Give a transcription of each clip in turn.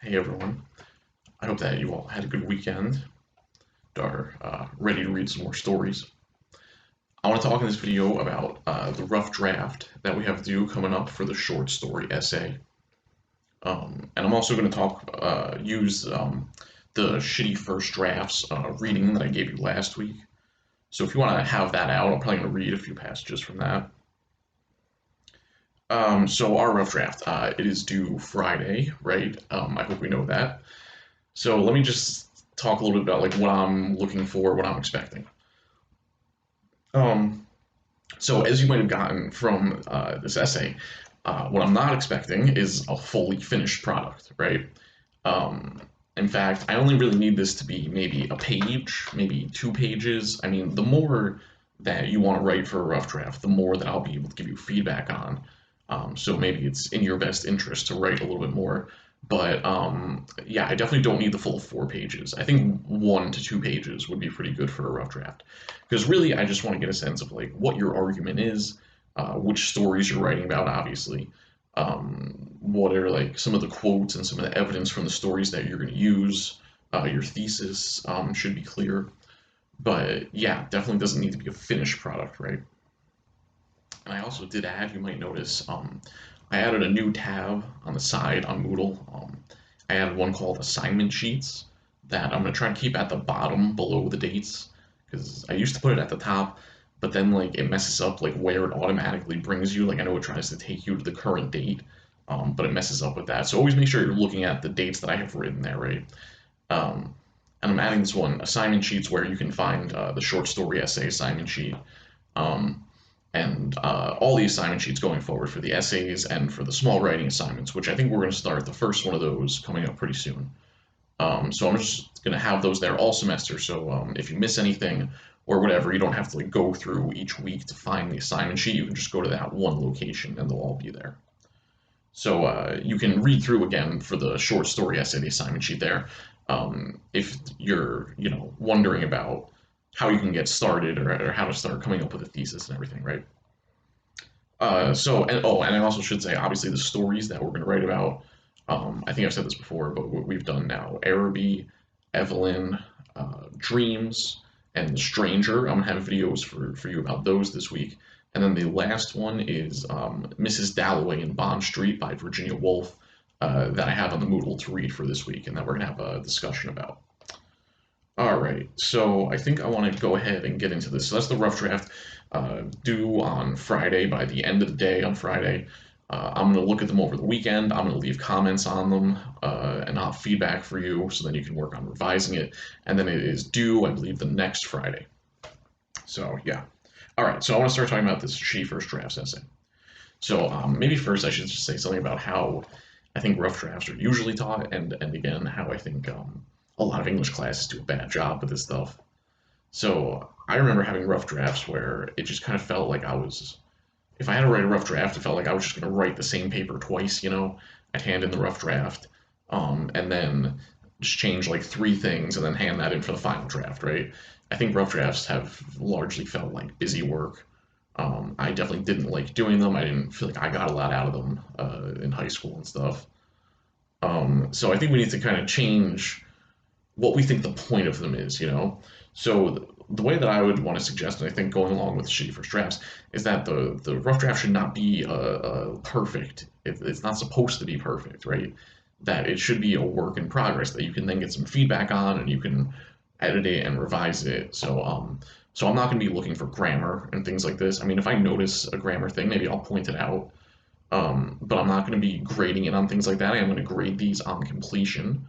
Hey everyone, I hope that you all had a good weekend, are ready to read some more stories. I want to talk in this video about the rough draft that we have due coming up for the short story essay. And I'm also going to use the shitty first drafts reading that I gave you last week. So if you want to have that out, I'm probably going to read a few passages from that. So our rough draft, it is due Friday, right? I hope we know that. So let me just talk a little bit about like what I'm looking for, what I'm expecting. Um, so as you might have gotten from this essay, what I'm not expecting is a fully finished product, right? Um, in fact, I only really need this to be maybe a page, maybe 2 pages. I mean, the more that you want to write for a rough draft, the more that I'll be able to give you feedback on. So maybe it's in your best interest to write a little bit more. But yeah, I definitely don't need the full 4 pages. I think 1 to 2 pages would be pretty good for a rough draft. Because really, I just want to get a sense of like what your argument is, which stories you're writing about, obviously, what are like some of the quotes and some of the evidence from the stories that you're going to use. Your thesis should be clear, but yeah, definitely doesn't need to be a finished product, right? And I also did add, you might notice, I added a new tab on the side on Moodle. I added one called assignment sheets that I'm going to try and keep at the bottom below the dates because I used to put it at the top, but then like it messes up like where it automatically brings you. Like I know it tries to take you to the current date, but it messes up with that. So always make sure you're looking at the dates that I have written there, right? Um, and I'm adding this one, assignment sheets, where you can find the short story essay assignment sheet. Um, and all the assignment sheets going forward for the essays and for the small writing assignments, which I think we're going to start the first one of those coming up pretty soon. So I'm just going to have those there all semester. So if you miss anything or whatever, you don't have to like go through each week to find the assignment sheet. You can just go to that one location and they'll all be there. So you can read through again for the short story essay, the assignment sheet there. If you're, wondering about how you can get started or how to start coming up with a thesis and everything, right? And I also should say, obviously, the stories that we're going to write about. I think I've said this before, but we've done now Araby, Evelyn, Dreams, and The Stranger. I'm going to have videos for you about those this week. And then the last one is Mrs. Dalloway in Bond Street by Virginia Woolf that I have on the Moodle to read for this week and that we're going to have a discussion about. All right, so I think I want to go ahead and get into this. So that's the rough draft due on Friday. By the end of the day on Friday, I'm going to look at them over the weekend. I'm going to leave comments on them and I'll have feedback for you so then you can work on revising it. And then it is due, I believe, the next Friday. So yeah. All right, so I want to start talking about this She First Drafts essay. So maybe first I should just say something about how I think rough drafts are usually taught, and again how I think a lot of English classes do a bad job with this stuff. So I remember having rough drafts where it just kind of felt like if I had to write a rough draft, it felt like I was just going to write the same paper twice. I'd hand in the rough draft, and then just change like 3 things, and then hand that in for the final draft, right? I think rough drafts have largely felt like busy work. I definitely didn't like doing them. I didn't feel like I got a lot out of them in high school and stuff. So I think we need to kind of change what we think the point of them is. So the way that I would want to suggest, and I think going along with shitty first drafts, is that the rough draft should not be perfect. It's not supposed to be perfect, right? That it should be a work in progress that you can then get some feedback on and you can edit it and revise it. So I'm not going to be looking for grammar and things like this. I mean, if I notice a grammar thing, maybe I'll point it out. But I'm not going to be grading it on things like that. I am going to grade these on completion.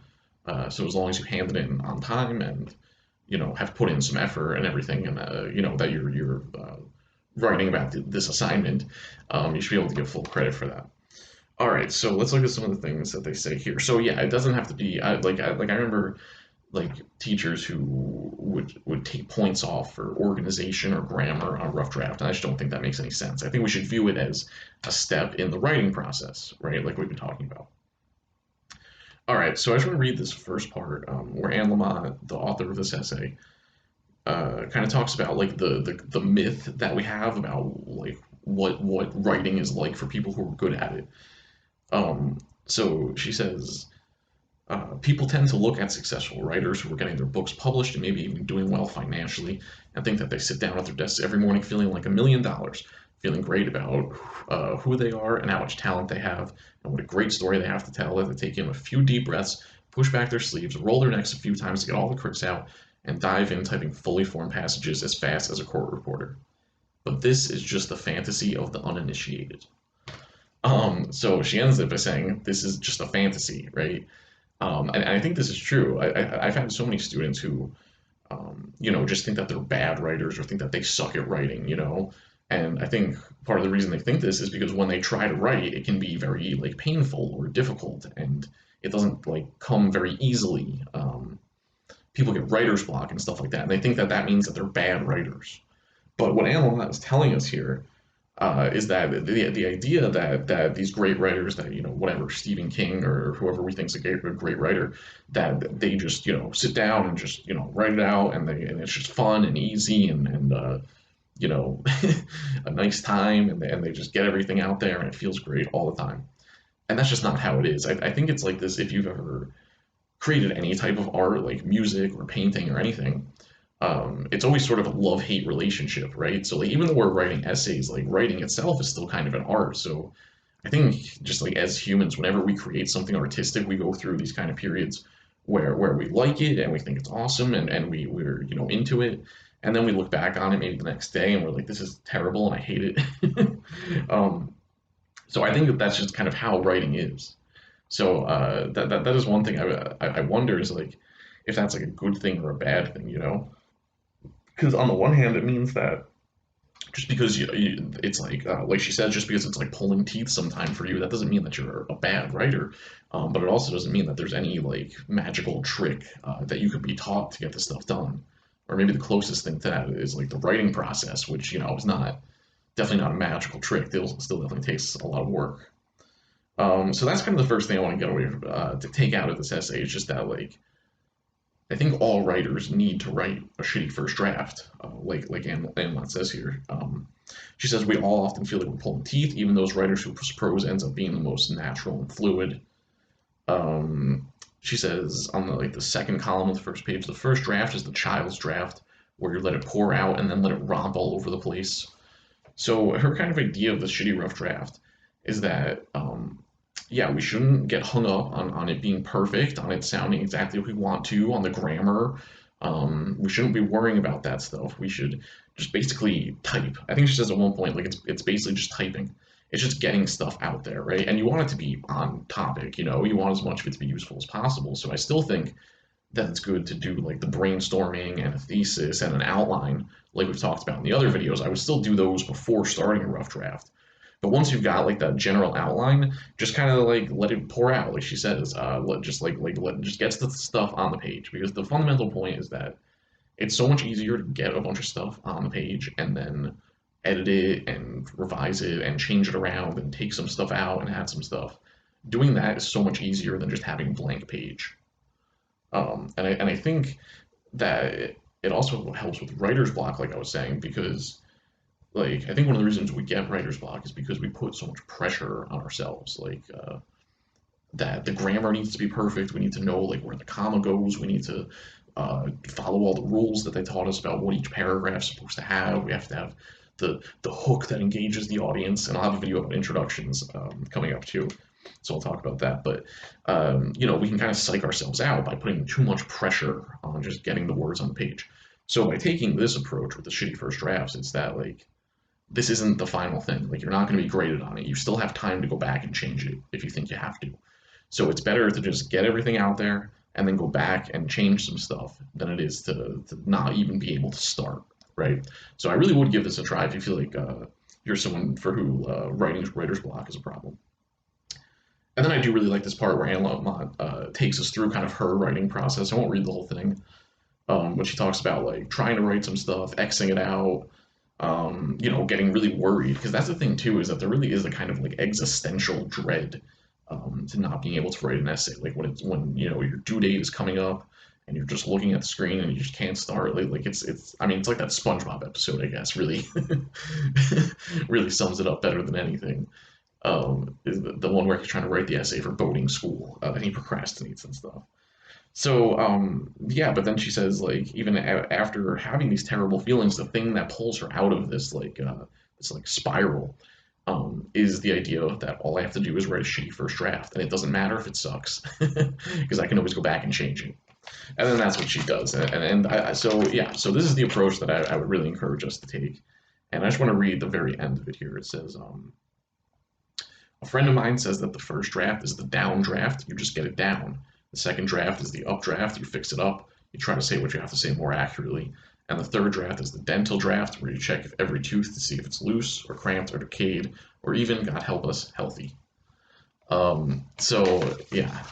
So as long as you hand it in on time and have put in some effort and everything, and that you're writing about this assignment, you should be able to get full credit for that. All right, so let's look at some of the things that they say here. So yeah, it doesn't have to be I remember like teachers who would take points off for organization or grammar on rough draft, and I just don't think that makes any sense. I think we should view it as a step in the writing process, right? Like we've been talking about. All right, so I just want to read this first part where Anne Lamott, the author of this essay, kind of talks about like the myth that we have about like what writing is like for people who are good at it. So she says. People tend to look at successful writers who are getting their books published and maybe even doing well financially and think that they sit down at their desks every morning feeling like $1 million, feeling great about who they are and how much talent they have and what a great story they have to tell. That they take in a few deep breaths, push back their sleeves, roll their necks a few times to get all the crooks out, and dive in typing fully formed passages as fast as a court reporter. But this is just the fantasy of the uninitiated. So she ends it by saying, this is just a fantasy, right? And I think this is true. I've had so many students who, just think that they're bad writers or think that they suck at writing. And I think part of the reason they think this is because when they try to write, it can be very like painful or difficult, and it doesn't like come very easily. People get writer's block and stuff like that, and they think that that means that they're bad writers. But what Anne Lamott is telling us here is that the idea that these great writers, that whatever, Stephen King or whoever we think is a great writer, that they just sit down and just write it out, and it's just fun and easy, and you know a nice time, and they just get everything out there and it feels great all the time. And that's just not how it is. I think it's like this if you've ever created any type of art, like music or painting or anything. It's always sort of a love-hate relationship, right? So like even though we're writing essays, like writing itself is still kind of an art. So I think just like as humans, whenever we create something artistic, we go through these kind of periods where we like it and we think it's awesome, and we're into it. And then we look back on it maybe the next day and we're like, this is terrible and I hate it. um, so I think that that's just kind of how writing is. So that is one thing I wonder is like if that's like a good thing or a bad thing. Because on the one hand, it means that just because it's like she said, just because it's like pulling teeth sometime for you, that doesn't mean that you're a bad writer. But it also doesn't mean that there's any like magical trick that you could be taught to get this stuff done. Or maybe the closest thing to that is like the writing process, which is not definitely not a magical trick. It still definitely takes a lot of work. So that's kind of the first thing I want to get away from, to take out of this essay is just that like I think all writers need to write a shitty first draft, like Anne Lamott says here. She says we all often feel like we're pulling teeth, even those writers whose prose ends up being the most natural and fluid. She says on the second column of the first page, the first draft is the child's draft, where you let it pour out and then let it romp all over the place. So her kind of idea of the shitty rough draft is that yeah, we shouldn't get hung up on it being perfect, on it sounding exactly what we want to, on the grammar. We shouldn't be worrying about that stuff. We should just basically type. I think she says at one point, like it's basically just typing. It's just getting stuff out there, right? And you want it to be on topic, you want as much of it to be useful as possible. So I still think that it's good to do like the brainstorming and a thesis and an outline, like we've talked about in the other videos. I would still do those before starting a rough draft. But once you've got like that general outline, just kind of like let it pour out, like she says. Just gets the stuff on the page, because the fundamental point is that it's so much easier to get a bunch of stuff on the page and then edit it and revise it and change it around and take some stuff out and add some stuff. Doing that is so much easier than just having a blank page. And I think that it also helps with writer's block, like I was saying, because like I think one of the reasons we get writer's block is because we put so much pressure on ourselves. Like that the grammar needs to be perfect. We need to know like where the comma goes. We need to follow all the rules that they taught us about what each paragraph is supposed to have. We have to have the hook that engages the audience. And I'll have a video about introductions coming up too. So I'll talk about that. But we can kind of psych ourselves out by putting too much pressure on just getting the words on the page. So by taking this approach with the shitty first drafts, it's that like this isn't the final thing. Like you're not going to be graded on it. You still have time to go back and change it if you think you have to. So it's better to just get everything out there and then go back and change some stuff than it is to not even be able to start, right? So I really would give this a try if you feel like you're someone for who writer's block is a problem. And then I do really like this part where Anne Lamott takes us through kind of her writing process. I won't read the whole thing, but she talks about like trying to write some stuff, Xing it out, getting really worried, because that's the thing too, is that there really is a kind of like existential dread to not being able to write an essay. Like when your due date is coming up and you're just looking at the screen and you just can't start. Like it's I mean it's like that SpongeBob episode, I guess, really really sums it up better than anything. is the one where he's trying to write the essay for boating school, and he procrastinates and stuff. So yeah, but then she says like even after having these terrible feelings, the thing that pulls her out of this like spiral is the idea that all I have to do is write a shitty first draft, and it doesn't matter if it sucks because I can always go back and change it. And then that's what she does. So yeah, so this is the approach that I would really encourage us to take. And I just want to read the very end of it here. It says, a friend of mine says that the first draft is the down draft. You just get it down. The second draft is the up draft. You fix it up. You try to say what you have to say more accurately. And the third draft is the dental draft, where you check if every tooth to see if it's loose or cramped or decayed or even, God help us, healthy. So yeah,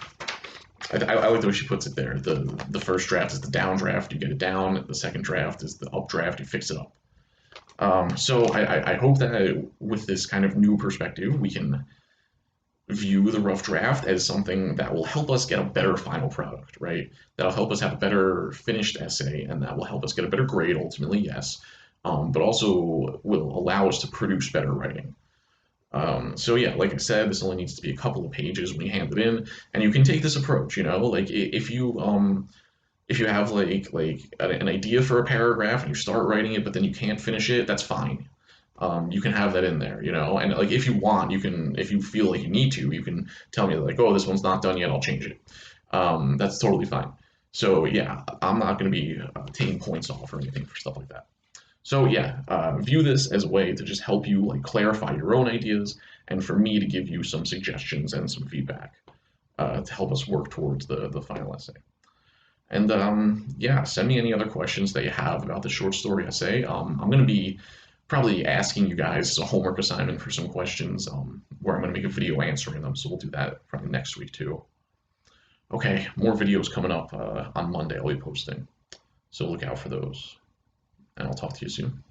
I like the way she puts it there. The first draft is the down draft. You get it down. The second draft is the up draft. You fix it up. So I hope that with this kind of new perspective, we can view the rough draft as something that will help us get a better final product, right? That'll help us have a better finished essay, and that will help us get a better grade ultimately, yes, but also will allow us to produce better writing. So yeah, like I said, this only needs to be a couple of pages when you hand it in, and you can take this approach, you know, like if you have like an idea for a paragraph and you start writing it, but then you can't finish it, that's fine. You can have that in there, you know, and like if you want, you can, if you feel like you need to, you can tell me like, oh, this one's not done yet, I'll change it. That's totally fine. So yeah, I'm not going to be taking points off or anything for stuff like that. So yeah, view this as a way to just help you like clarify your own ideas, and for me to give you some suggestions and some feedback to help us work towards the final essay. And yeah, send me any other questions that you have about the short story essay. I'm going to be probably asking you guys as a homework assignment for some questions where I'm going to make a video answering them. So we'll do that probably next week too. Okay, more videos coming up on Monday. I'll be posting. So look out for those. And I'll talk to you soon.